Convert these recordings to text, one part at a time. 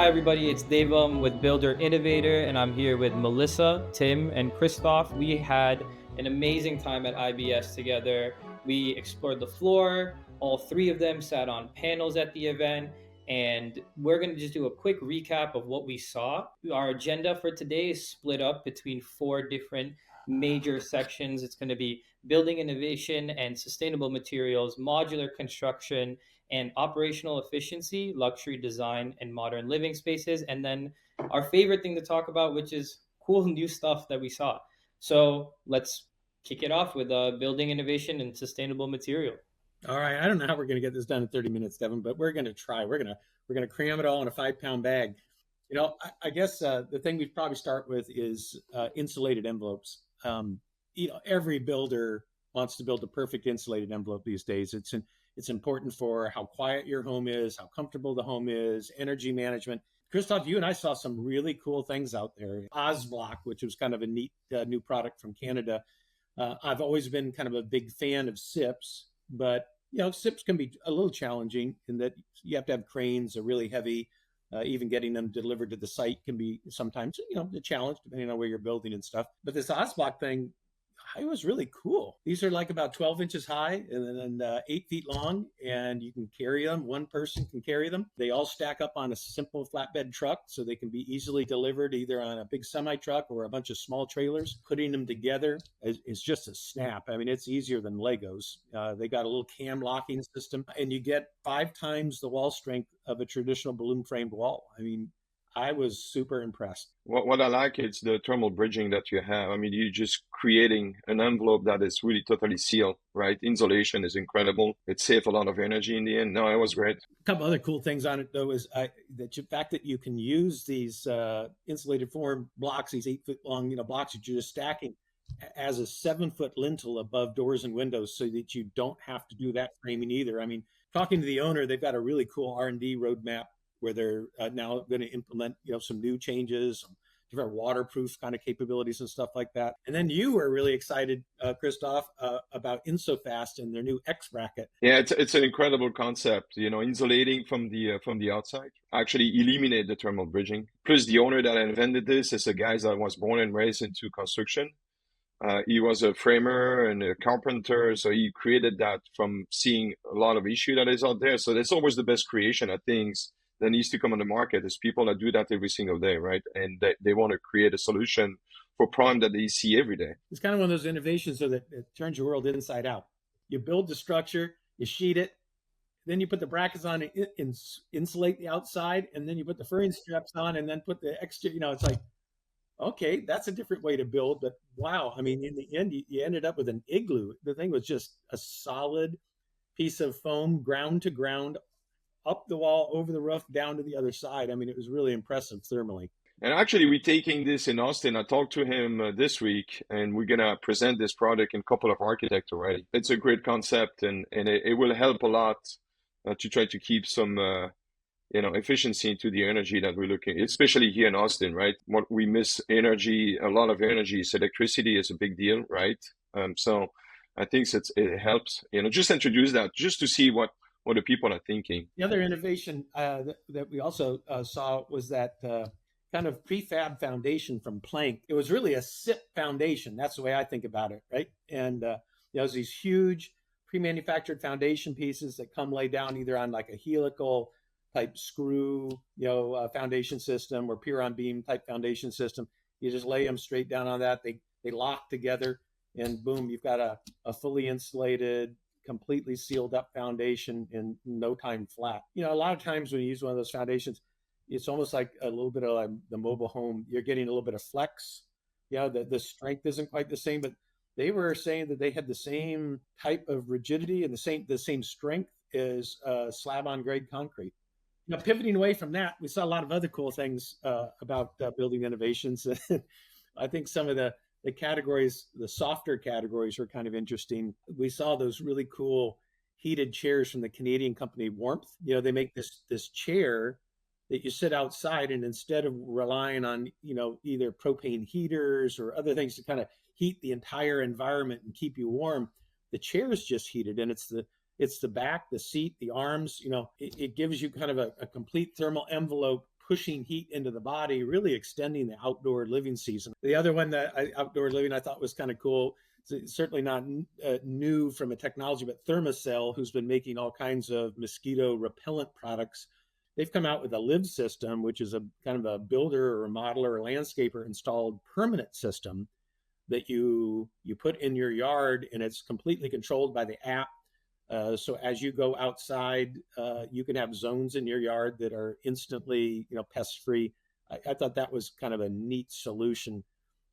everybody. It's Devam with Builder Innovator, and I'm here with Melissa, Tim, and Christoph. We had an amazing time at IBS together. We explored the floor. All three of them sat on panels at the event, and we're going to just do a quick recap of what we saw. Our agenda for today is split up between four different major sections. It's going to be building innovation and sustainable materials, modular construction, and operational efficiency, luxury design, and modern living spaces. And then our favorite thing to talk about, which is cool new stuff that we saw. So let's kick it off with building innovation and sustainable material. All right. I don't know how we're going to get this done in 30 minutes, Devin, but we're going to try. We're going to cram it all in a 5-pound bag. I guess the thing we'd probably start with is insulated envelopes. Every builder wants to build the perfect insulated envelope these days. It's important for how quiet your home is, how comfortable the home is, energy management. Christoph, you and I saw some really cool things out there. Osblock, which was kind of a neat new product from Canada. I've always been kind of a big fan of SIPs, but SIPs can be a little challenging in that you have to have cranes, are really heavy. Even getting them delivered to the site can be sometimes, a challenge depending on where you're building and stuff. But this Osblock thing, it was really cool. These are like about 12 inches high and then 8 feet long, and you can carry them. One person can carry them. They all stack up on a simple flatbed truck, so they can be easily delivered either on a big semi truck or a bunch of small trailers. Putting them together is just a snap. I mean, it's easier than Legos. They got a little cam locking system, and you get 5 times the wall strength of a traditional balloon framed wall. I mean, I was super impressed. What I like is the thermal bridging that you have. I mean, you're just creating an envelope that is really totally sealed, right? Insulation is incredible. It saves a lot of energy in the end. No, it was great. A couple other cool things on it, though, is the fact that you can use these insulated form blocks, these 8-foot long blocks that you're just stacking as a 7-foot lintel above doors and windows so that you don't have to do that framing either. I mean, talking to the owner, they've got a really cool R&D roadmap where they're now going to implement, some new changes, some different waterproof kind of capabilities and stuff like that. And then you were really excited, Christoph, about InSoFast and their new X-Bracket. Yeah, it's an incredible concept. Insulating from the outside, actually eliminate the thermal bridging. Plus, the owner that invented this is a guy that was born and raised into construction. He was a framer and a carpenter, so he created that from seeing a lot of issue that is out there. So that's always the best creation of things that needs to come on the market is people that do that every single day, right? And they want to create a solution for problem that they see every day. It's kind of one of those innovations so that it turns your world inside out. You build the structure, you sheet it, then you put the brackets on and insulate the outside, and then you put the furring straps on and then put the extra, it's like, okay, that's a different way to build, but wow. I mean, in the end, you ended up with an igloo. The thing was just a solid piece of foam, ground to ground, up the wall, over the roof, down to the other side. I mean, it was really impressive thermally. And actually, we're taking this in Austin. I talked to him this week, and we're going to present this product in a couple of architects already. It's a great concept, and it will help a lot to try to keep some efficiency into the energy that we're looking, especially here in Austin, right? What we miss energy, a lot of energy is electricity is a big deal, right? So I think it helps, just introduce that just to see what the people are thinking. The other innovation that we also saw was that kind of prefab foundation from plank. It was really a SIP foundation. That's the way I think about it, right? And there's these huge pre-manufactured foundation pieces that come laid down either on like a helical type screw, foundation system or pier-on beam type foundation system. You just lay them straight down on that. They lock together, and boom, you've got a fully insulated, completely sealed up foundation in no time flat. A lot of times when you use one of those foundations, it's almost like a little bit of like the mobile home. You're getting a little bit of flex. The strength isn't quite the same, but they were saying that they had the same type of rigidity and the same strength as slab on grade concrete. Pivoting away from that, we saw a lot of other cool things about building innovations. I think some of the categories, the softer categories, were kind of interesting. We saw those really cool heated chairs from the Canadian company Wrmth. They make this chair that you sit outside, and instead of relying on either propane heaters or other things to kind of heat the entire environment and keep you warm, the chair is just heated, and it's the back, the seat, the arms. It gives you kind of a complete thermal envelope pushing heat into the body, really extending the outdoor living season. The other one outdoor living I thought was kind of cool, it's certainly not new from a technology, but Thermacell, who's been making all kinds of mosquito repellent products, they've come out with a live system, which is a kind of a builder or a modeler or landscaper installed permanent system that you put in your yard, and it's completely controlled by the app. So as you go outside, you can have zones in your yard that are instantly, pest free. I thought that was kind of a neat solution,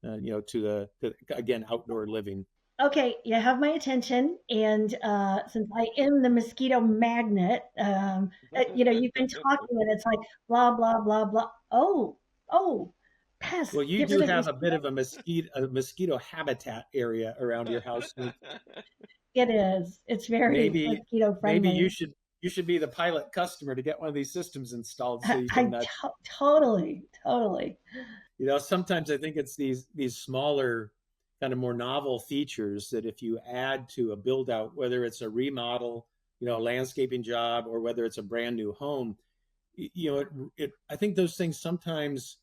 to again, outdoor living. Okay, you have my attention, and since I am the mosquito magnet, you've been talking, and it's like blah blah blah blah. Oh, Pest. Well, you do have a bit of a mosquito habitat area around your house. It is. It's very mosquito friendly. Maybe you should be the pilot customer to get one of these systems installed. So you can, totally. Sometimes I think it's these smaller, kind of more novel features that if you add to a build out, whether it's a remodel, a landscaping job, or whether it's a brand new home, I think those things sometimes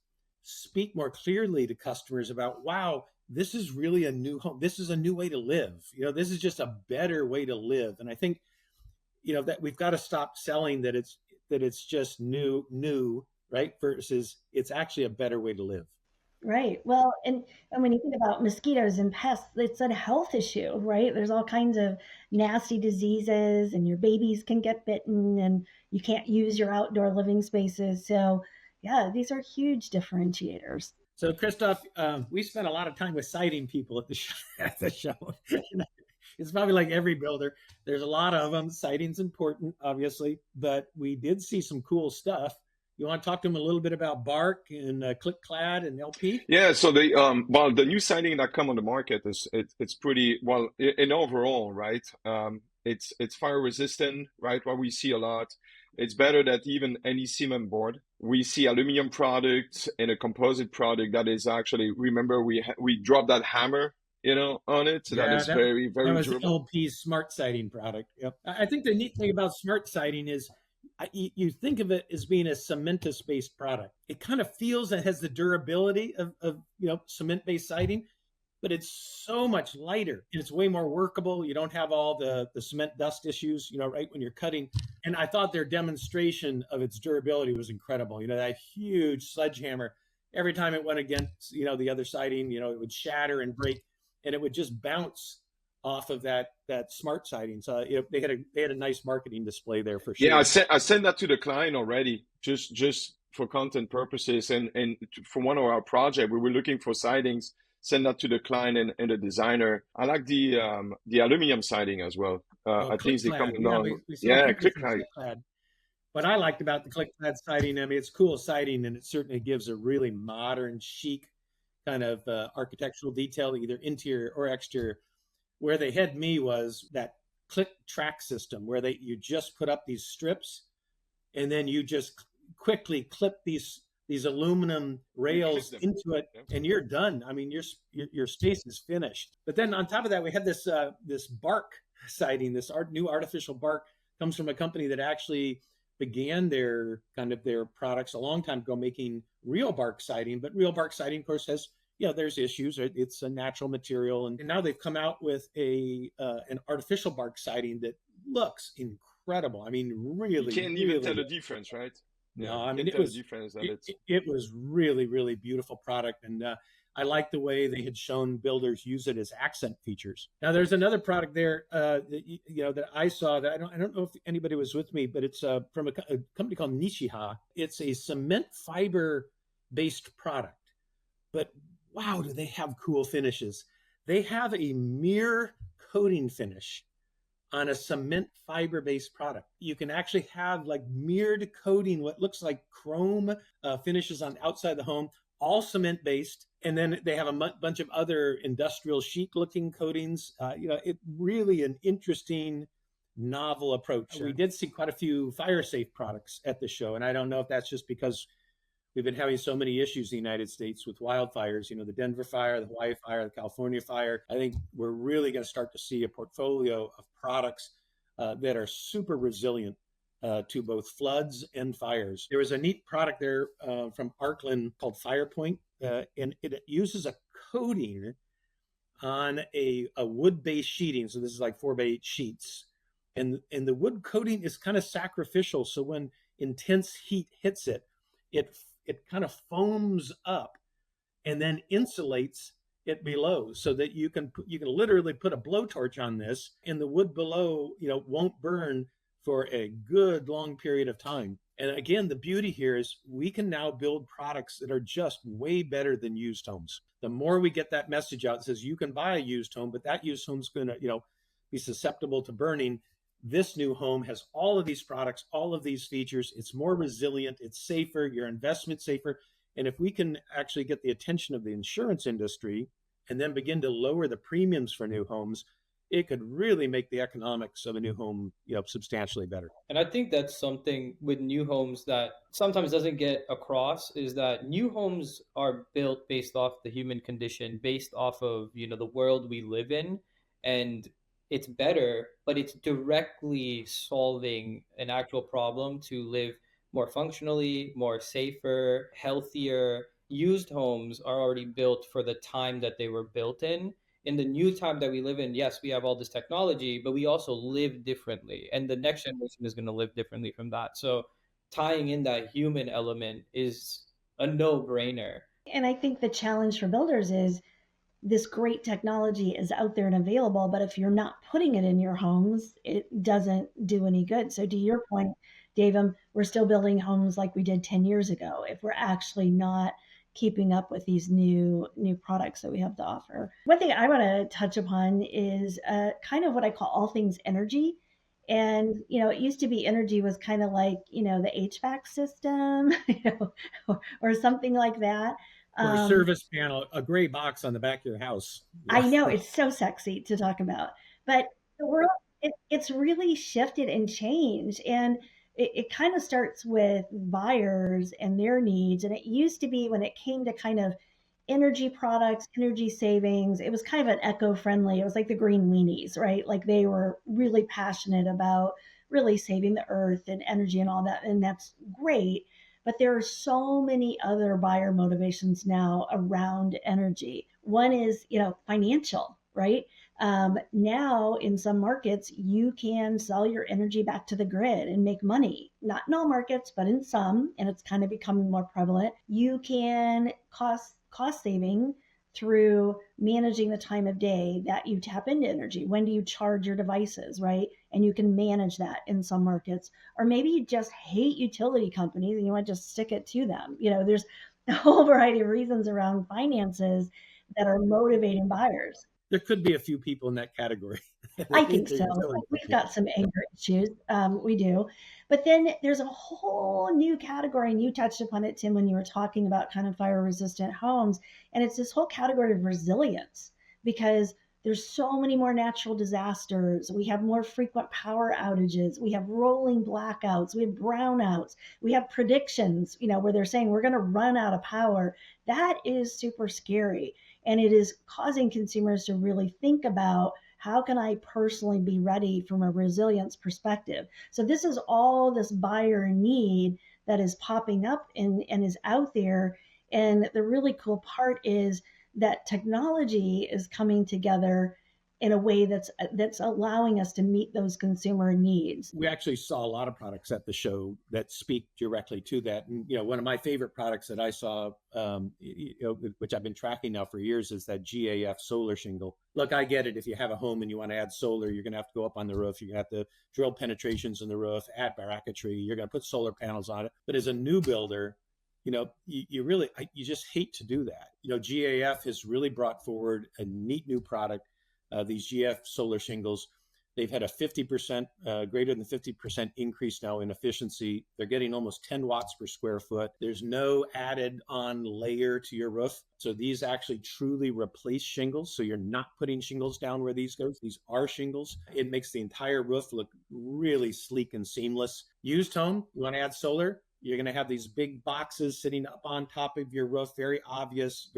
speak more clearly to customers about, wow, this is really a new home. This is a new way to live. This is just a better way to live. And I think, that we've got to stop selling that it's just new, right? Versus it's actually a better way to live. Right. Well, and when you think about mosquitoes and pests, it's a health issue, right? There's all kinds of nasty diseases, and your babies can get bitten, and you can't use your outdoor living spaces. So yeah, these are huge differentiators. So Christoph, we spent a lot of time with siding people at the show. It's probably like every builder. There's a lot of them. Siding's important, obviously, but we did see some cool stuff. You want to talk to them a little bit about bark and ClicCad and LP? Yeah, so the new siding that come on the market it's pretty well in overall, right? It's fire resistant, right? What we see a lot. It's better than even any cement board. We see aluminum product and a composite product that is actually, remember we dropped that hammer, on it. So that is very, very that was durable. LP's smart siding product. Yep. I think the neat thing about smart siding is you think of it as being a cementous-based product. It kind of feels it has the durability of cement-based siding, but it's so much lighter and it's way more workable. You don't have all the cement dust issues, right when you're cutting. And I thought their demonstration of its durability was incredible. That huge sledgehammer, every time it went against, the other siding, it would shatter and break, and it would just bounce off of that smart siding. So they had a nice marketing display there for sure. Yeah, I sent that to the client already, just for content purposes, and for one of our projects, we were looking for sidings. Send that to the client and the designer. I like the aluminum siding as well. I think they come along. Yeah, ClicCad. What I liked about the ClicCad siding, it's cool siding, and it certainly gives a really modern, chic kind of architectural detail, either interior or exterior. Where they had me was that click track system where you just put up these strips, and then you just quickly clip these aluminum rails into it, and you're done. Your space is finished. But then on top of that, we had this bark siding. This new artificial bark comes from a company that actually began their products a long time ago making real bark siding. But real bark siding, of course, has there's issues. Right? It's a natural material, and now they've come out with an artificial bark siding that looks incredible. Really, you can't even tell the difference, right? No, it was really, really beautiful product, and I like the way they had shown builders use it as accent features. Now, there's another product there that I saw that I don't know if anybody was with me, but it's from a company called Nichiha. It's a cement fiber based product, but wow, do they have cool finishes? They have a mirror coating finish on a cement fiber-based product. You can actually have like mirrored coating, what looks like chrome finishes on the outside of the home, all cement-based. And then they have a bunch of other industrial chic-looking coatings. It really an interesting, novel approach. Sure. We did see quite a few fire-safe products at the show, and I don't know if that's just because we've been having so many issues in the United States with wildfires, the Denver fire, the Hawaii fire, the California fire. I think we're really going to start to see a portfolio of products that are super resilient to both floods and fires. There was a neat product there from Arclin called Firepoint, and it uses a coating on a wood-based sheeting. So this is like 4x8 sheets. And the wood coating is kind of sacrificial. So when intense heat hits it, it kind of foams up and then insulates it below, so that you can literally put a blowtorch on this and the wood below, won't burn for a good long period of time. And again, the beauty here is we can now build products that are just way better than used homes. The more we get that message out, it says you can buy a used home, but that used home's going to, be susceptible to burning. This new home has all of these products, all of these features. It's more resilient, it's safer, your investment's safer. And if we can actually get the attention of the insurance industry and then begin to lower the premiums for new homes, it could really make the economics of a new home, substantially better. And I think that's something with new homes that sometimes doesn't get across, is that new homes are built based off the human condition, based off of, the world we live in. And it's better, but it's directly solving an actual problem to live more functionally, more safer, healthier. Used homes are already built for the time that they were built in. In the new time that we live in, yes, we have all this technology, but we also live differently. And the next generation is going to live differently from that. So tying in that human element is a no-brainer. And I think the challenge for builders is this great technology is out there and available, but if you're not putting it in your homes, it doesn't do any good. So to your point, Dave, we're still building homes like we did 10 years ago if we're actually not keeping up with these new products that we have to offer. One thing I want to touch upon is kind of what I call all things energy. And, it used to be energy was kind of like, the HVAC system, or something like that. Or a service panel, a gray box on the back of your house. I know, it's so sexy to talk about, but the world, it's really shifted and changed. And it kind of starts with buyers and their needs. And it used to be, when it came to kind of energy products, energy savings, it was kind of an eco-friendly, it was like the green weenies, right? Like they were really passionate about really saving the earth and energy and all that. And that's great. But there are so many other buyer motivations now around energy. One is, financial, right? Now in some markets, you can sell your energy back to the grid and make money. Not in all markets, but in some, and it's kind of becoming more prevalent. You can cost saving through managing the time of day that you tap into energy. When do you charge your devices, right? And you can manage that in some markets. Or maybe you just hate utility companies and you want to just stick it to them. There's a whole variety of reasons around finances that are motivating buyers. There could be a few people in that category. I think so. We've got some anger issues. We do. But then there's a whole new category, and you touched upon it, Tim, when you were talking about kind of fire-resistant homes. And it's this whole category of resilience, because there's so many more natural disasters. We have more frequent power outages. We have rolling blackouts. We have brownouts. We have predictions, where they're saying we're going to run out of power. That is super scary. And it is causing consumers to really think about, how can I personally be ready from a resilience perspective? So this is all this buyer need that is popping up and is out there. And the really cool part is that technology is coming together in a way that's allowing us to meet those consumer needs. We actually saw a lot of products at the show that speak directly to that. And, one of my favorite products that I saw, which I've been tracking now for years, is that GAF solar shingle. Look, I get it. If you have a home and you want to add solar, you're going to have to go up on the roof. You're going to have to drill penetrations in the roof, add bracketry. You're going to put solar panels on it. But as a new builder, you just hate to do that. GAF has really brought forward a neat new product. These GF solar shingles, they've had a 50%, greater than 50% increase now in efficiency. They're getting almost 10 watts per square foot. There's no added on layer to your roof. So these actually truly replace shingles. So you're not putting shingles down where these go. These are shingles. It makes the entire roof look really sleek and seamless. Used home, you want to add solar, you're going to have these big boxes sitting up on top of your roof, very obvious,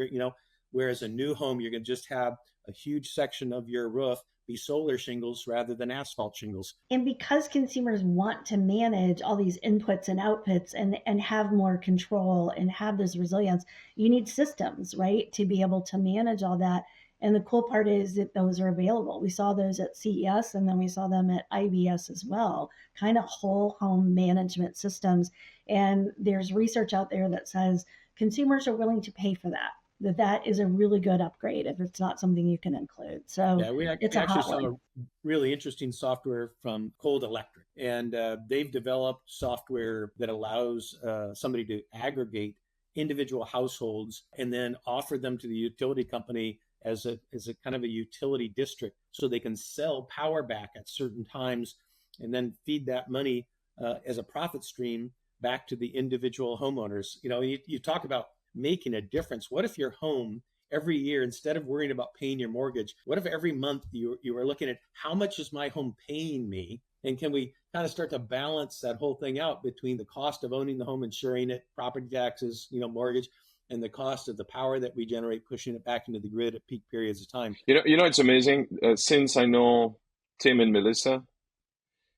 whereas a new home, you're going to just have a huge section of your roof be solar shingles rather than asphalt shingles. And because consumers want to manage all these inputs and outputs and have more control and have this resilience, you need systems, right, to be able to manage all that. And the cool part is that those are available. We saw those at CES, and then we saw them at IBS as well, kind of whole home management systems. And there's research out there that says consumers are willing to pay for that is a really good upgrade if it's not something you can include. So yeah, we it's a actually hot saw one. a really interesting software from Cold Electric, and they've developed software that allows somebody to aggregate individual households and then offer them to the utility company as a kind of a utility district, so they can sell power back at certain times and then feed that money as a profit stream back to the individual homeowners. You talk about making a difference. What if your home every year, instead of worrying about paying your mortgage, what if every month you were looking at how much is my home paying me? And can we kind of start to balance that whole thing out between the cost of owning the home, insuring it, property taxes, mortgage, and the cost of the power that we generate, pushing it back into the grid at peak periods of time? It's amazing. Since I know Tim and Melissa,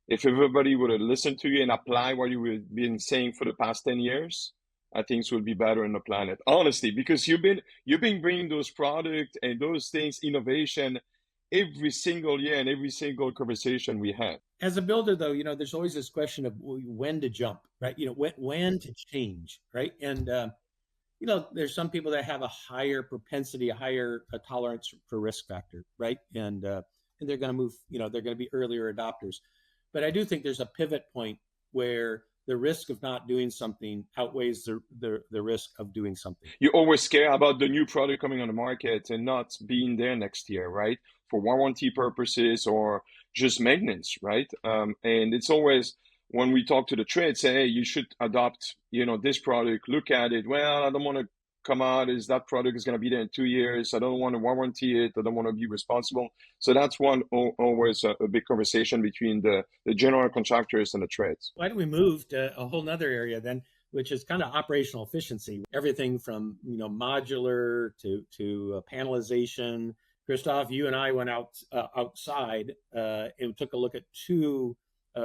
if everybody would have listened to you and apply what you've been saying for the past 10 years, I think things will be better on the planet. Honestly, because you've been bringing those products and those things, innovation, every single year and every single conversation we had. As a builder, though, there's always this question of when to jump, right? When to change, right? And there's some people that have a higher propensity, a higher tolerance for risk factor, right? And they're going to move, they're going to be earlier adopters. But I do think there's a pivot point where the risk of not doing something outweighs the risk of doing something. You always care about the new product coming on the market and not being there next year, right? For warranty purposes or just maintenance, right? And it's always, when we talk to the trade, say, hey, you should adopt, this product, look at it. Well, I don't want to come out as that product is going to be there in 2 years. I don't want to warranty it. I don't want to be responsible. So that's always a big conversation between the general contractors and the trades. Why don't we move to a whole nother area then, which is kind of operational efficiency? Everything from, modular to panelization. Christoph, you and I went outside and took a look at two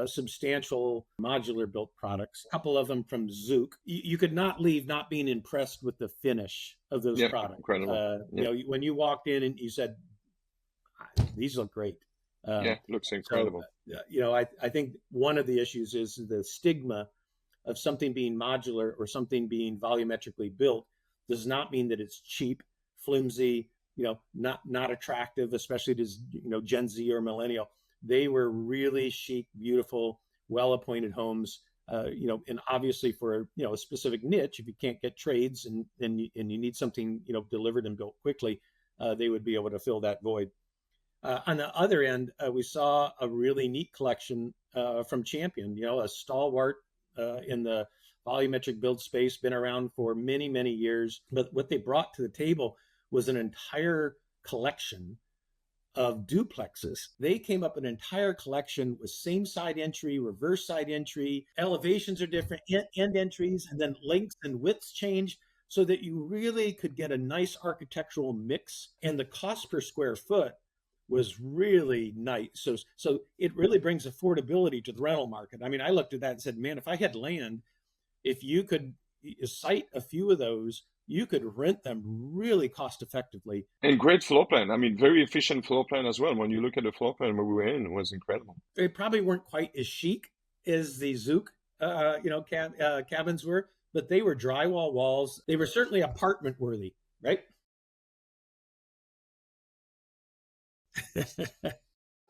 substantial modular built products, a couple of them from Zook. You could not leave not being impressed with the finish of those products. Incredible. When you walked in and you said, these look great. Looks incredible. So, I think one of the issues is the stigma of something being modular or something being volumetrically built does not mean that it's cheap, flimsy, not attractive, especially to Gen Z or millennial. They were really chic, beautiful, well-appointed homes, and obviously for a specific niche. If you can't get trades and you need something delivered and built quickly, they would be able to fill that void. On the other end, we saw a really neat collection from Champion, a stalwart in the volumetric build space, been around for many, many years. But what they brought to the table was an entire collection of duplexes. They came up with an entire collection with same side entry, reverse side entry, elevations are different, end entries, and then lengths and widths change, so that you really could get a nice architectural mix. And the cost per square foot was really nice. So it really brings affordability to the rental market. I mean, I looked at that and said, man, if I had land, if you could site a few of those, you could rent them really cost effectively. And great floor plan. I mean, very efficient floor plan as well. When you look at the floor plan where we were in, it was incredible. They probably weren't quite as chic as the Zook, cabins were, but they were drywall walls. They were certainly apartment worthy, right?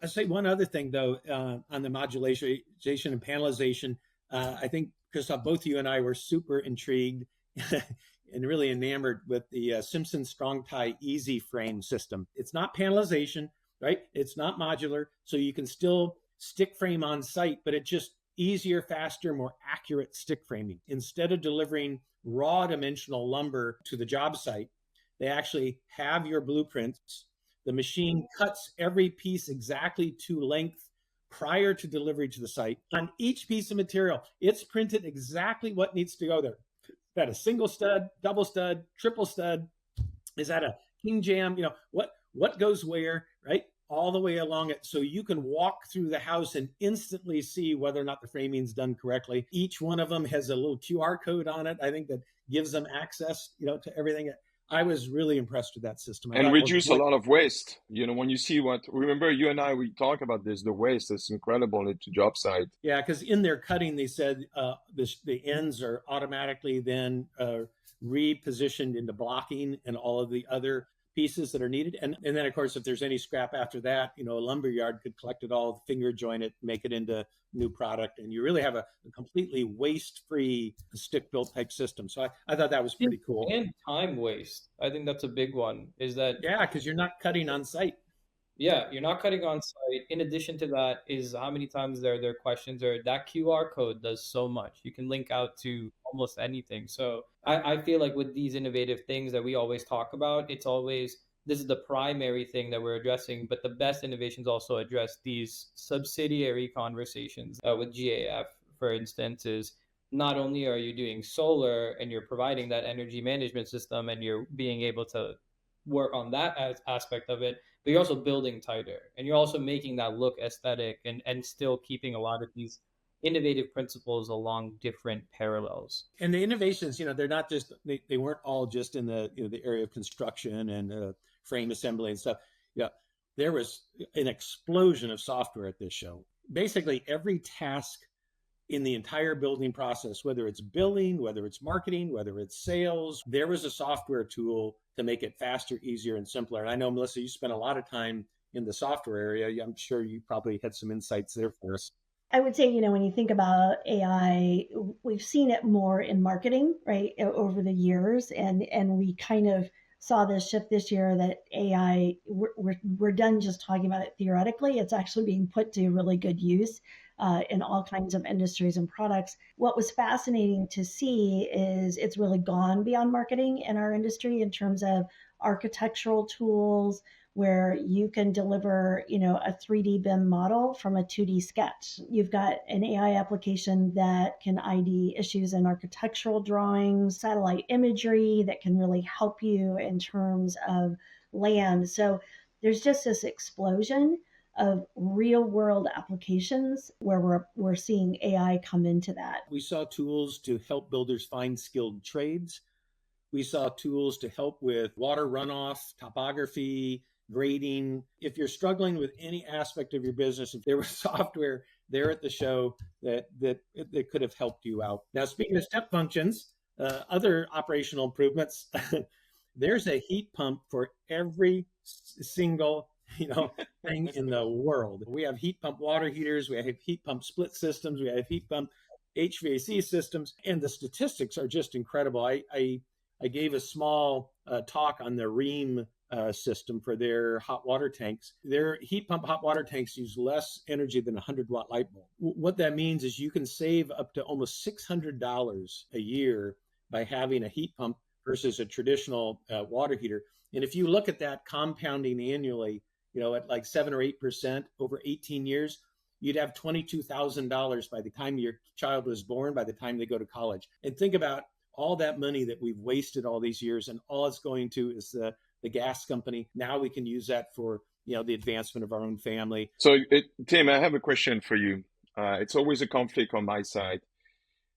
I'll say one other thing, though, on the modulation and panelization. I think, Christoph, both you and I were super intrigued and really enamored with the Simpson Strong Tie Easy Frame system. It's not panelization, right? It's not modular, so you can still stick frame on site, but it's just easier, faster, more accurate stick framing. Instead of delivering raw dimensional lumber to the job site, they actually have your blueprints. The machine cuts every piece exactly to length prior to delivery to the site. On each piece of material, it's printed exactly what needs to go there. Is that a single stud, double stud, triple stud? Is that a king jam? What goes where, right? all the way along it, so you can walk through the house and instantly see whether or not the framing's done correctly. Each one of them has a little QR code on it, I think, that gives them access, to everything. I was really impressed with that system. And reduce a lot of waste. When you see remember you and I, we talk about this, the waste is incredible at the job site. Yeah, because in their cutting, they said the ends are automatically then repositioned into blocking and all of the other pieces that are needed. And then, of course, if there's any scrap after that, a lumber yard could collect it all, finger join it, make it into new product. And you really have a completely waste-free stick-built type system. So I thought that was pretty cool. And time waste. I think that's a big one, is that... Yeah, because you're not cutting on site. Yeah, you're not cutting on site. In addition to that is how many times there are questions, or that QR code does so much. You can link out to almost anything. So I feel like with these innovative things that we always talk about, it's always, this is the primary thing that we're addressing, but the best innovations also address these subsidiary conversations. With GAF, for instance, is not only are you doing solar and you're providing that energy management system and you're being able to work on that aspect of it, but you're also building tighter, and you're also making that look aesthetic and still keeping a lot of these innovative principles along different parallels. And the innovations, they're not just, they weren't all just in the the area of construction and frame assembly and stuff. Yeah, there was an explosion of software at this show. Basically every task in the entire building process, whether it's billing, whether it's marketing, whether it's sales, there was a software tool to make it faster, easier, and simpler. And I know, Melissa, you spent a lot of time in the software area. I'm sure you probably had some insights there for us. I would say, when you think about AI, we've seen it more in marketing, right, over the years. And we kind of saw this shift this year that AI, we're done just talking about it theoretically. It's actually being put to really good use in all kinds of industries and products. What was fascinating to see is it's really gone beyond marketing in our industry in terms of architectural tools, where you can deliver, a 3D BIM model from a 2D sketch. You've got an AI application that can ID issues in architectural drawings, satellite imagery that can really help you in terms of land. So there's just this explosion of real world applications where we're seeing AI come into that. We saw tools to help builders find skilled trades. We saw tools to help with water runoff, topography, grading. If you're struggling with any aspect of your business, if there was software there at the show that could have helped you out. Now, speaking of step functions, other operational improvements, there's a heat pump for every single thing in the world. We have heat pump water heaters, we have heat pump split systems, we have heat pump HVAC systems, and the statistics are just incredible. I gave a small talk on the Rheem system for their hot water tanks. Their heat pump hot water tanks use less energy than a 100-watt light bulb. What that means is you can save up to almost $600 a year by having a heat pump versus a traditional water heater. And if you look at that compounding annually, at like 7 or 8% over 18 years, you'd have $22,000 by the time your child was born, by the time they go to college. And think about all that money that we've wasted all these years, and all it's going to is the gas company. Now we can use that for the advancement of our own family. So Tim, I have a question for you. It's always a conflict on my side.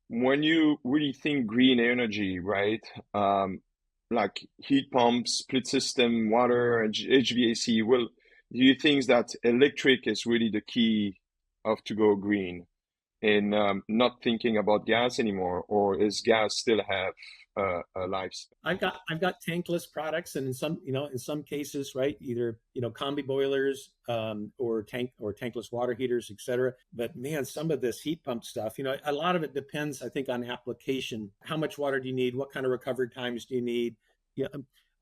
When you really think green energy, right? Like heat pumps, split system, water, and HVAC, do you think that electric is really the key of to go green, and not thinking about gas anymore, or is gas still have a life? I've got tankless products, and in some cases, right, either combi boilers or tankless water heaters, etc. But man, some of this heat pump stuff, a lot of it depends, I think, on application. How much water do you need? What kind of recovery times do you need?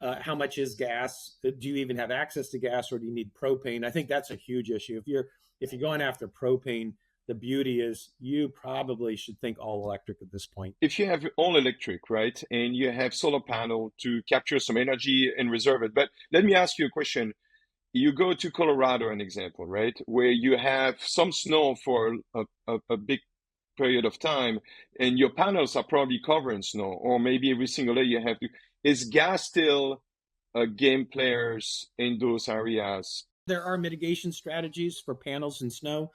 How much is gas? Do you even have access to gas, or do you need propane? I think that's a huge issue. If you're going after propane, the beauty is you probably should think all electric at this point. If you have all electric, right, and you have solar panel to capture some energy and reserve it. But let me ask you a question. You go to Colorado, an example, right, where you have some snow for a big period of time, and your panels are probably covered in snow, or maybe every single day you have to. Is gas still game players in those areas There are mitigation strategies for panels in snow,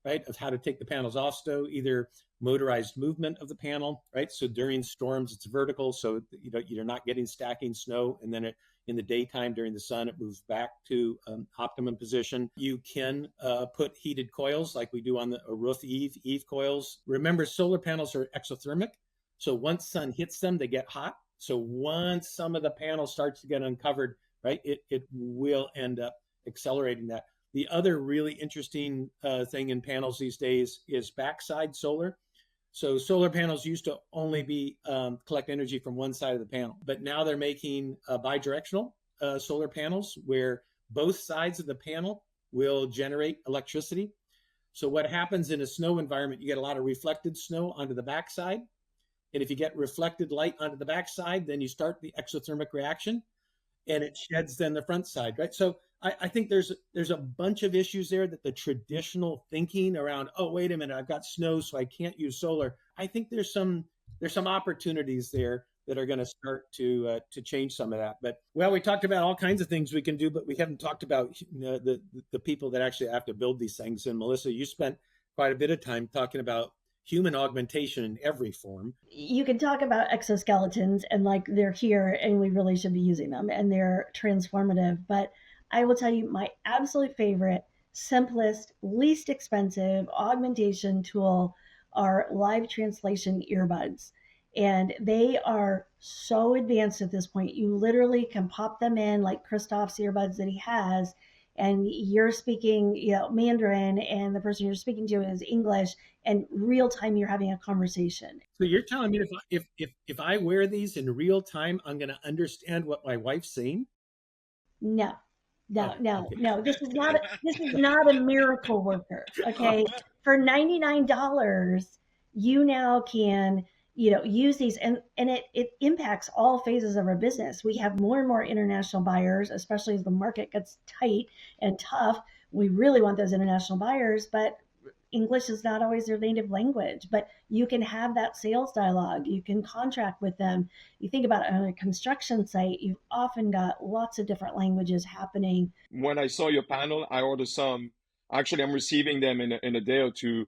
right? Of how to take the panels off snow, either motorized movement of the panel, right? So during storms, it's vertical, so you're not getting stacking snow, and then in the daytime during the sun, it moves back to optimum position. You can put heated coils like we do on the Wrmth Eve coils. Remember, solar panels are exothermic, so once sun hits them, they get hot. So once some of the panel starts to get uncovered, right, it will end up accelerating that. The other really interesting thing in panels these days is backside solar. So solar panels used to only be collect energy from one side of the panel, but now they're making bidirectional solar panels where both sides of the panel will generate electricity. So what happens in a snow environment, you get a lot of reflected snow onto the backside. And if you get reflected light onto the backside, then you start the exothermic reaction and it sheds then the front side, right? So I think there's a bunch of issues there that the traditional thinking around, oh, wait a minute, I've got snow, so I can't use solar. I think there's some opportunities there that are going to start to change some of that. But well, we talked about all kinds of things we can do, but we haven't talked about the people that actually have to build these things. And Melissa, you spent quite a bit of time talking about human augmentation in every form. You can talk about exoskeletons and like they're here and we really should be using them and they're transformative. But I will tell you my absolute favorite, simplest, least expensive augmentation tool are live translation earbuds. And they are so advanced at this point. You literally can pop them in like Christoph's earbuds that he has, and you're speaking, Mandarin, and the person you're speaking to is English, and real time you're having a conversation. So you're telling me if I wear these in real time, I'm going to understand what my wife's saying? No. Okay. This is not a miracle worker. Okay. For $99, you now can, use these and it impacts all phases of our business. We have more and more international buyers, especially as the market gets tight and tough. We really want those international buyers, but English is not always their native language, but you can have that sales dialogue. You can contract with them. You think about it on a construction site, you've often got lots of different languages happening. When I saw your panel, I ordered some. Actually, I'm receiving them in a day or two.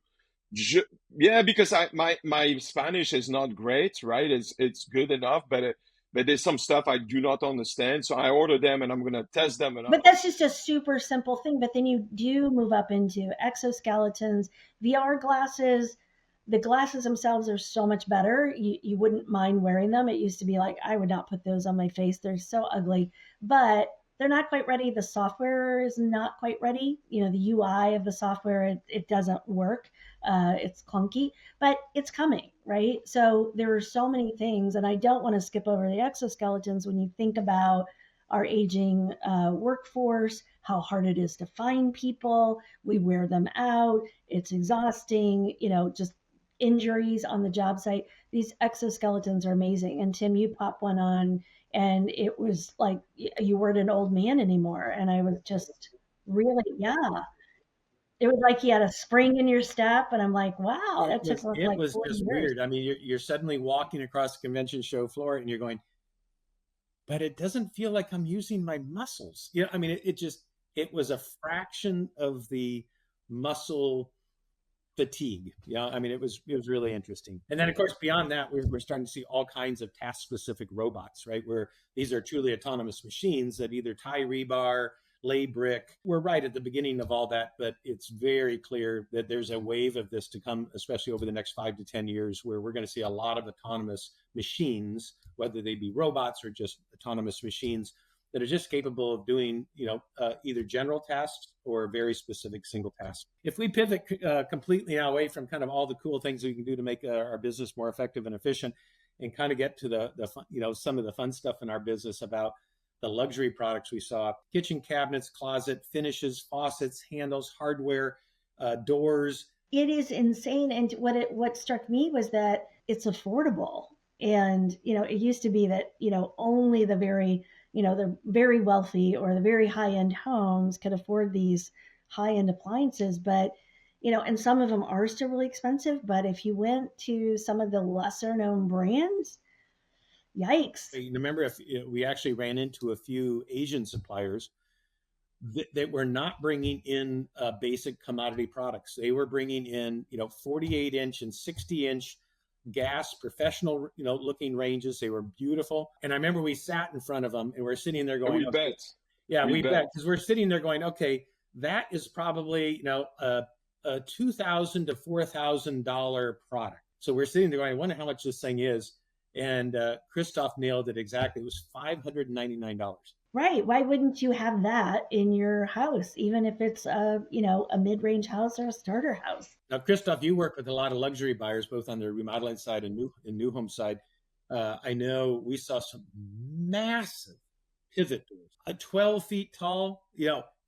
Yeah, because my Spanish is not great, right? It's good enough, but there's some stuff I do not understand. So I ordered them and I'm going to test them. But that's just a super simple thing. But then you do move up into exoskeletons, VR glasses. The glasses themselves are so much better. You wouldn't mind wearing them. It used to be like, I would not put those on my face. They're so ugly, but they're not quite ready. The software is not quite ready. The UI of the software, it doesn't work. It's clunky, but it's coming, right? So there are so many things, and I don't want to skip over the exoskeletons when you think about our aging workforce, how hard it is to find people. We wear them out. It's exhausting, just injuries on the job site. These exoskeletons are amazing. And Tim, you pop one on and it was like you weren't an old man anymore. And I was just really, it was like you had a spring in your step, and I'm like, wow, that took like 40 just years. weird. I mean, you're suddenly walking across the convention show floor and you're going, but it doesn't feel like I'm using my muscles. I mean, it was a fraction of the muscle fatigue. I mean, it was really interesting. And then of course, beyond that, we're starting to see all kinds of task specific robots, right? Where these are truly autonomous machines that either tie rebar, lay brick. We're right at the beginning of all that, but it's very clear that there's a wave of this to come, especially over the next 5 to 10 years, where we're going to see a lot of autonomous machines, whether they be robots or just autonomous machines that are just capable of doing, either general tasks or very specific single tasks. If we pivot completely now away from kind of all the cool things we can do to make our business more effective and efficient, and kind of get to the fun, some of the fun stuff in our business about the luxury products we saw: kitchen cabinets, closet, finishes, faucets, handles, hardware, doors. It is insane. And what struck me was that it's affordable. And, it used to be that, only the very, the very wealthy or the very high-end homes could afford these high-end appliances. But, and some of them are still really expensive. But if you went to some of the lesser known brands, yikes. Remember, if we actually ran into a few Asian suppliers they were not bringing in basic commodity products. They were bringing in, 48-inch and 60-inch gas professional, looking ranges. They were beautiful. And I remember we sat in front of them and we're sitting there going, We bet. Yeah, we bet. bet. Because we're sitting there going, okay, that is probably, a $2,000 to $4,000 product. So we're sitting there going, I wonder how much this thing is. And Christoph nailed it exactly. It was $599. Right. Why wouldn't you have that in your house, even if it's a mid-range house or a starter house? Now, Christoph, you work with a lot of luxury buyers, both on the remodeling side and new home side. I know we saw some massive pivot doors, 12 feet tall,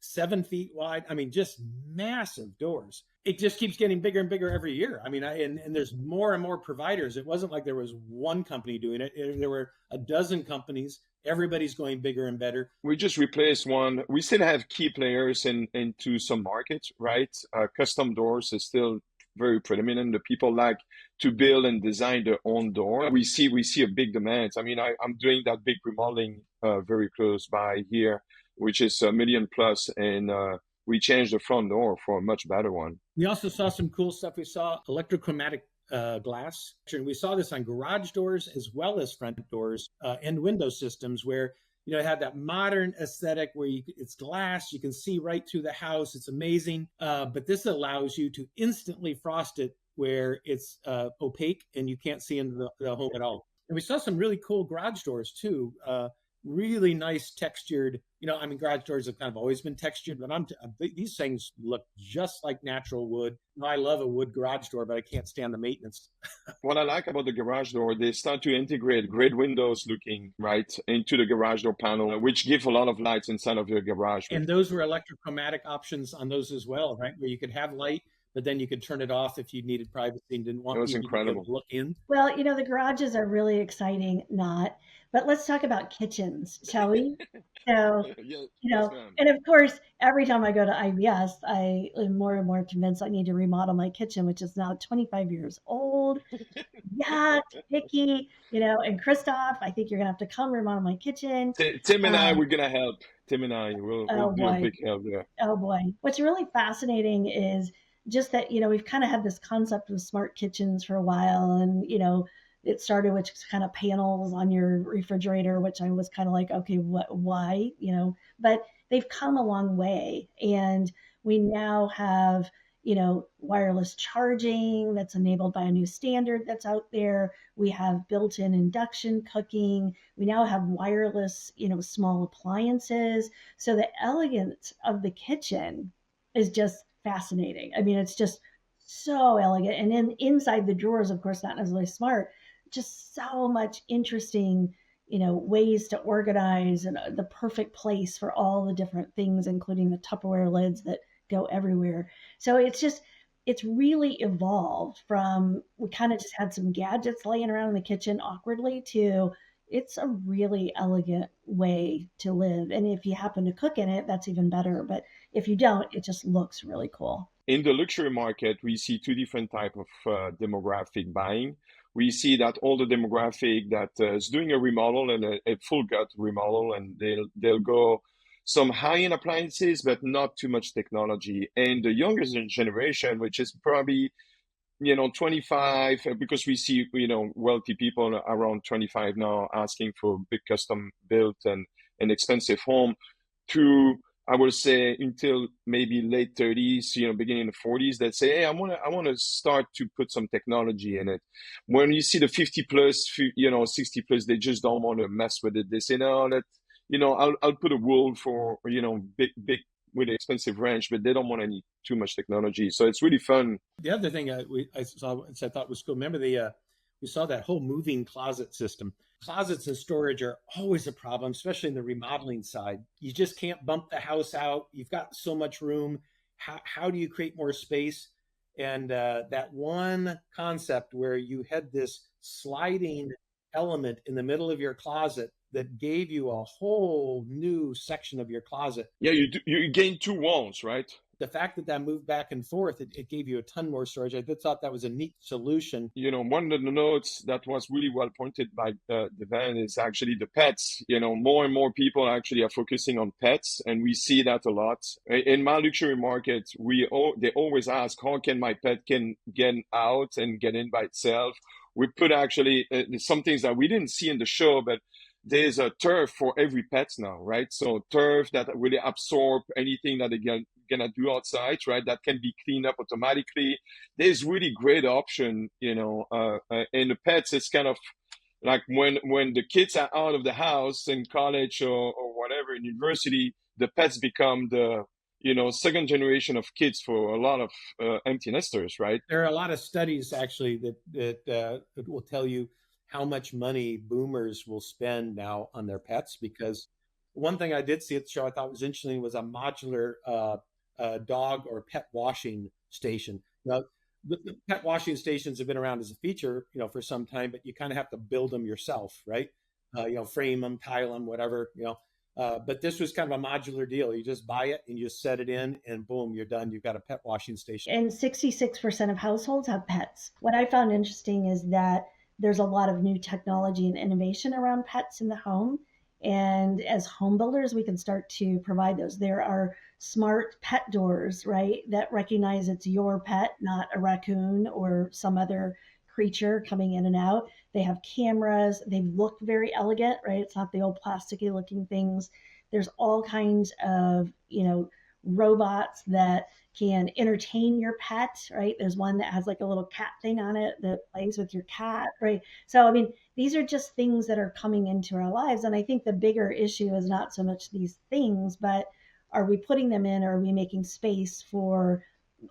7 feet wide. I mean, just massive doors. It just keeps getting bigger and bigger every year. I mean, and there's more and more providers. It wasn't like there was one company doing it. There were a dozen companies. Everybody's going bigger and better. We just replaced one. We still have key players into some markets, right? Custom doors is still very predominant. The people like to build and design their own door. We see a big demand. I mean, I'm doing that big remodeling very close by here, which is $1 million plus, and we changed the front door for a much better one. We also saw some cool stuff. We saw electrochromatic glass. And we saw this on garage doors as well as front doors and window systems where, it had that modern aesthetic where it's glass, you can see right through the house. It's amazing. But this allows you to instantly frost it where it's opaque and you can't see into the home at all. And we saw some really cool garage doors too. Really nice textured, garage doors have kind of always been textured, but these things look just like natural wood. I love a wood garage door, but I can't stand the maintenance. What I like about the garage door, they start to integrate grid windows looking right into the garage door panel, which give a lot of lights inside of your garage. And those were electrochromatic options on those as well, right? Where you could have light, but then you could turn it off if you needed privacy and didn't want people to look in. Well, the garages are really exciting, but let's talk about kitchens, shall we? So, and of course, every time I go to IBS, I am more and more convinced I need to remodel my kitchen, which is now 25 years old. Yeah, picky, and Christoph, I think you're going to have to come remodel my kitchen. Tim and I, we're going to help. Tim and I will do a big help there. Oh, boy. What's really fascinating is just that, we've kind of had this concept of smart kitchens for a while, and, it started with just kind of panels on your refrigerator, which I was kind of like, okay, why, but they've come a long way. And we now have, wireless charging that's enabled by a new standard that's out there. We have built-in induction cooking. We now have wireless, small appliances. So the elegance of the kitchen is just fascinating. I mean, it's just so elegant. And then inside the drawers, of course, not necessarily smart, just so much interesting, ways to organize and the perfect place for all the different things, including the Tupperware lids that go everywhere. So it's really evolved from, we kind of just had some gadgets laying around in the kitchen awkwardly to it's a really elegant way to live. And if you happen to cook in it, that's even better. But if you don't, it just looks really cool. In the luxury market, we see two different types of demographic buying. We see that older demographic that is doing a remodel and a full gut remodel, and they'll go some high-end appliances, but not too much technology. And the younger generation, which is probably 25, because we see wealthy people around 25 now asking for big custom built and an expensive home, to I would say until maybe late 30s, beginning of the 40s, that say, hey, I want to start to put some technology in it. When you see the 50 plus, 60 plus, they just don't want to mess with it. They say, no, I'll put a wool for, big with an expensive range, but they don't want any too much technology. So it's really fun. The other thing I saw, which I thought was cool, remember we saw that whole moving closet system. Closets and storage are always a problem, especially in the remodeling side. You just can't bump the house out. You've got so much room. How do you create more space? And that one concept where you had this sliding element in the middle of your closet that gave you a whole new section of your closet. Yeah, you gain two walls, right? the fact that that moved back and forth, it gave you a ton more storage. I thought that was a neat solution. One of the notes that was really well pointed by Devan is actually the pets. More and more people actually are focusing on pets, and we see that a lot. In my luxury market, they always ask, how can my pet can get out and get in by itself? We put actually some things that we didn't see in the show, but there's a turf for every pet now, right? So turf that really absorb anything that they're gonna do outside, right? That can be cleaned up automatically. There's really great option, and the pets, it's kind of like when the kids are out of the house in college or whatever, in university, the pets become the second generation of kids for a lot of empty nesters, right? There are a lot of studies actually that will tell you how much money boomers will spend now on their pets, because one thing I did see at the show I thought was interesting was a modular dog or pet washing station. Now, the pet washing stations have been around as a feature, for some time, but you kind of have to build them yourself, right? Frame them, tile them, whatever, but this was kind of a modular deal. You just buy it and you just set it in and boom, you're done. You've got a pet washing station. And 66% of households have pets. What I found interesting is that there's a lot of new technology and innovation around pets in the home. And as home builders, we can start to provide those. There are smart pet doors, right, that recognize it's your pet, not a raccoon or some other creature coming in and out. They have cameras. They look very elegant, right? It's not the old plasticky looking things. There's all kinds of, robots that can entertain your pet, right? There's one that has like a little cat thing on it that plays with your cat, right? So, these are just things that are coming into our lives. And I think the bigger issue is not so much these things, but are we putting them in, or are we making space for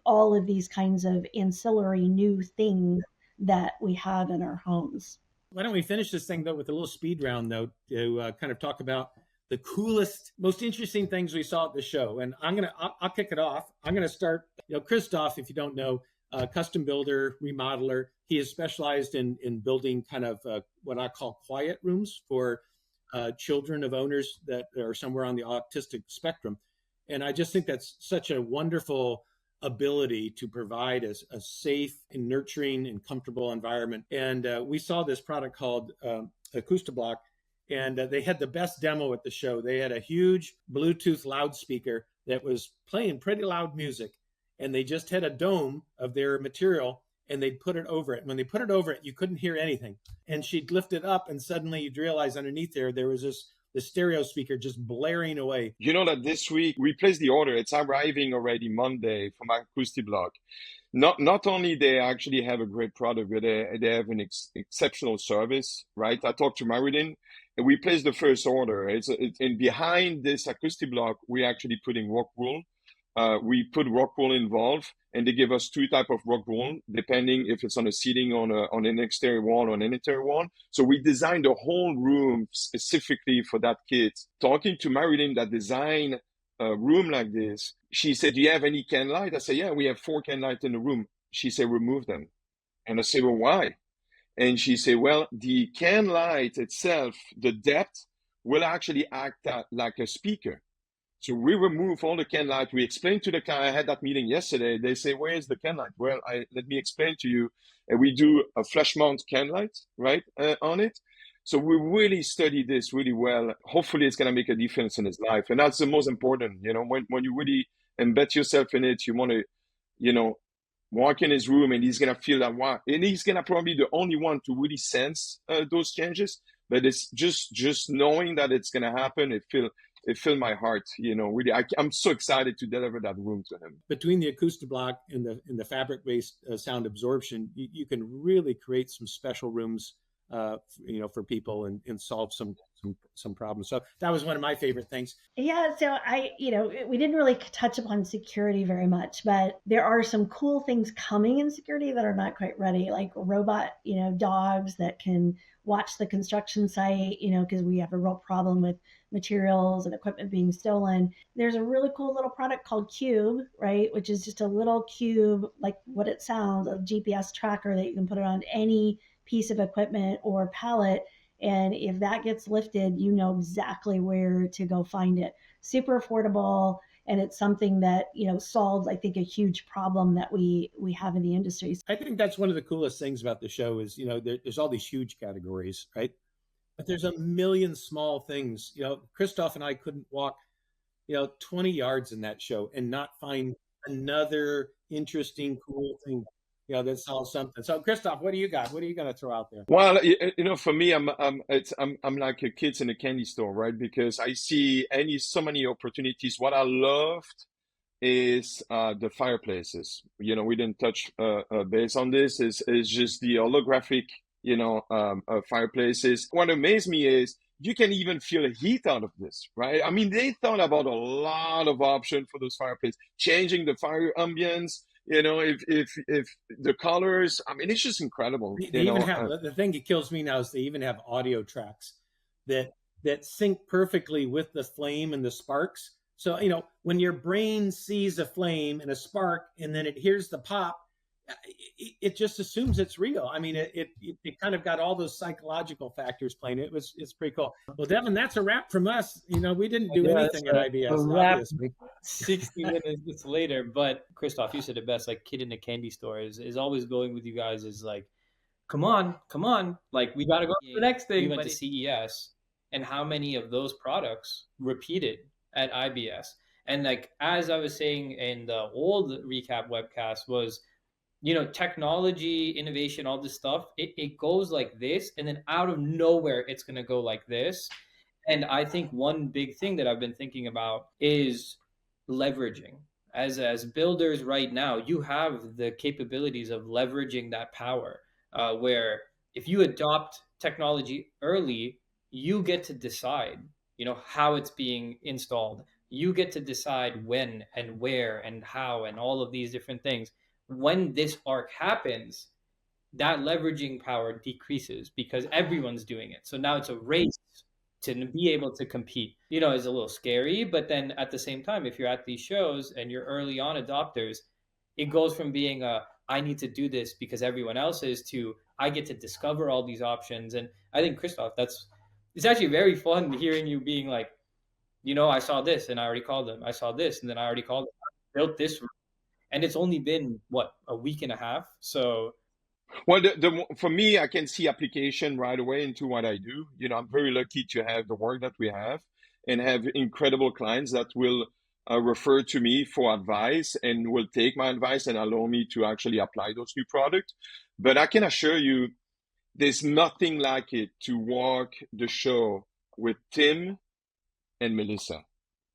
all of these kinds of ancillary new things that we have in our homes? Why don't we finish this thing, though, with a little speed round, though, to kind of talk about the coolest, most interesting things we saw at the show. And I'll kick it off. I'm going to start, Christoph, if you don't know, custom builder, remodeler. He is specialized in building kind of what I call quiet rooms for children of owners that are somewhere on the autistic spectrum. And I just think that's such a wonderful ability to provide a safe and nurturing and comfortable environment. And we saw this product called Acousti-Block, and they had the best demo at the show. They had a huge Bluetooth loudspeaker that was playing pretty loud music, and they just had a dome of their material, and they'd put it over it. When they put it over it, you couldn't hear anything. And she'd lift it up, and suddenly you'd realize underneath there was the stereo speaker just blaring away. That this week we placed the order. It's arriving already Monday from Acousti-Block. Not only they actually have a great product, but they have an exceptional service, right? I talked to Marilyn, and we placed the first order. And behind this Acousti-Block, we're actually putting rock wool. We put rock wool involved, and they give us two types of rock wool, depending if it's on a ceiling, on an exterior wall, or an interior wall. So we designed the whole room specifically for that kit. Talking to Marilyn that designed a room like this, she said, "Do you have any can light?" I said, "Yeah, we have 4 can lights in the room." She said, "Remove them." And I said, "Well, why?" And she said, "Well, the can light itself, the depth will actually act like a speaker. So we remove all the can light. We explained to the client, I had that meeting yesterday. They say, "Where's the can light?" Well, let me explain to you. And we do a flash mount can light, right, on it. So we really studied this really well. Hopefully it's going to make a difference in his life. And that's the most important, when you really embed yourself in it, you want to, walk in his room, and he's going to feel that, wow. And he's going to probably be the only one to really sense those changes. But it's just knowing that it's going to happen. It filled my heart, really. I'm so excited to deliver that room to him. Between the Acousti-Block and the fabric-based sound absorption, you can really create some special rooms, for people and solve some problems. So that was one of my favorite things. Yeah. So we didn't really touch upon security very much, but there are some cool things coming in security that are not quite ready, like robot, dogs that can watch the construction site, because we have a real problem with materials and equipment being stolen. There's a really cool little product called Cube, right? Which is just a little cube, like what it sounds, a GPS tracker that you can put it on any piece of equipment or pallet. And if that gets lifted, you know exactly where to go find it. Super affordable. And it's something that, solves, I think, a huge problem that we have in the industry. I think that's one of the coolest things about the show is, there's all these huge categories, right? But there's a million small things. Christoph and I couldn't walk, 20 yards in that show and not find another interesting, cool thing, that solves something. So, Christoph, what do you got? What are you going to throw out there? Well, for me, I'm like a kid in a candy store, right? Because I see so many opportunities. What I loved is the fireplaces. We didn't touch base on this. Is just the holographic, fireplaces. What amazed me is you can even feel the heat out of this, right? I mean, they thought about a lot of options for those fireplaces, changing the fire ambience. If the colors, I mean, it's just incredible. They even have the thing that kills me now is they even have audio tracks that sync perfectly with the flame and the sparks. So, when your brain sees a flame and a spark and then it hears the pop, it just assumes it's real. I mean, it kind of got all those psychological factors playing. It's pretty cool. Well, Devin, that's a wrap from us. We didn't do anything at IBS. Obviously. 60 minutes later, but Christoph, you said it best. Like, kid in a candy store is always going with you guys. Is like, come on, like we got to go to the next thing. We went to CES, and how many of those products repeated at IBS? And like as I was saying in the old recap webcast was, technology, innovation, all this stuff, it goes like this, and then out of nowhere, it's going to go like this. And I think one big thing that I've been thinking about is leveraging. As builders right now, you have the capabilities of leveraging that power, where if you adopt technology early, you get to decide, how it's being installed. You get to decide when and where and how and all of these different things. When this arc happens, that leveraging power decreases because everyone's doing it. So now it's a race to be able to compete. Is a little scary, but then at the same time, if you're at these shows and you're early on adopters, it goes from being I need to do this because everyone else is to I get to discover all these options. And I think, Christoph, it's actually very fun hearing you being like, I saw this and I already called them. I saw this and then I already called them. I built this. And it's only been, a week and a half? So, well, for me, I can see application right away into what I do. I'm very lucky to have the work that we have and have incredible clients that will refer to me for advice and will take my advice and allow me to actually apply those new products. But I can assure you, there's nothing like it to walk the show with Tim and Melissa.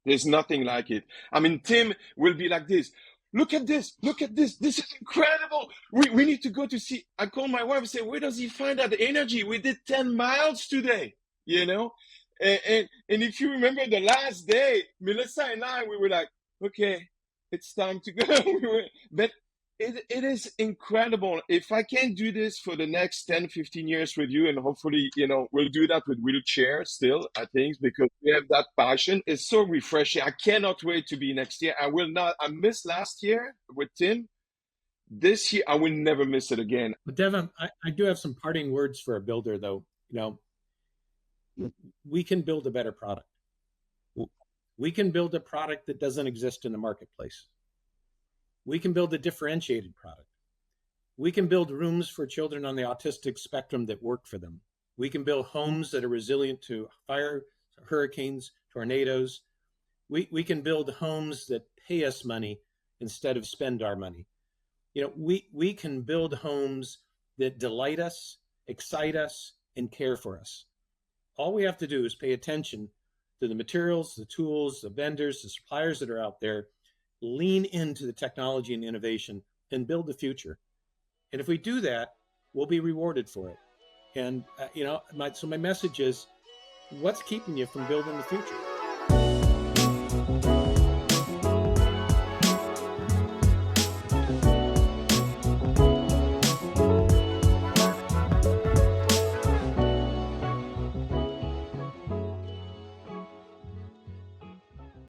There's nothing like it. I mean, Tim will be like this. Look at this. This is incredible. We need to go to see. I call my wife and say, where does he find that energy? We did 10 miles today, And if you remember the last day, Melissa and I, we were like, okay, it's time to go. But it is incredible. If I can do this for the next 10, 15 years with you, and hopefully, we'll do that with wheelchairs still, I think, because we have that passion. It's so refreshing. I cannot wait to be next year. I missed last year with Tim. This year, I will never miss it again. But Devin, I do have some parting words for a builder, though. We can build a better product. We can build a product that doesn't exist in the marketplace. We can build a differentiated product. We can build rooms for children on the autistic spectrum that work for them. We can build homes that are resilient to fire, hurricanes, tornadoes. We can build homes that pay us money instead of spend our money. We can build homes that delight us, excite us, and care for us. All we have to do is pay attention to the materials, the tools, the vendors, the suppliers that are out there, lean into the technology and innovation, and build the future. And if we do that, we'll be rewarded for it. And, my message is, what's keeping you from building the future?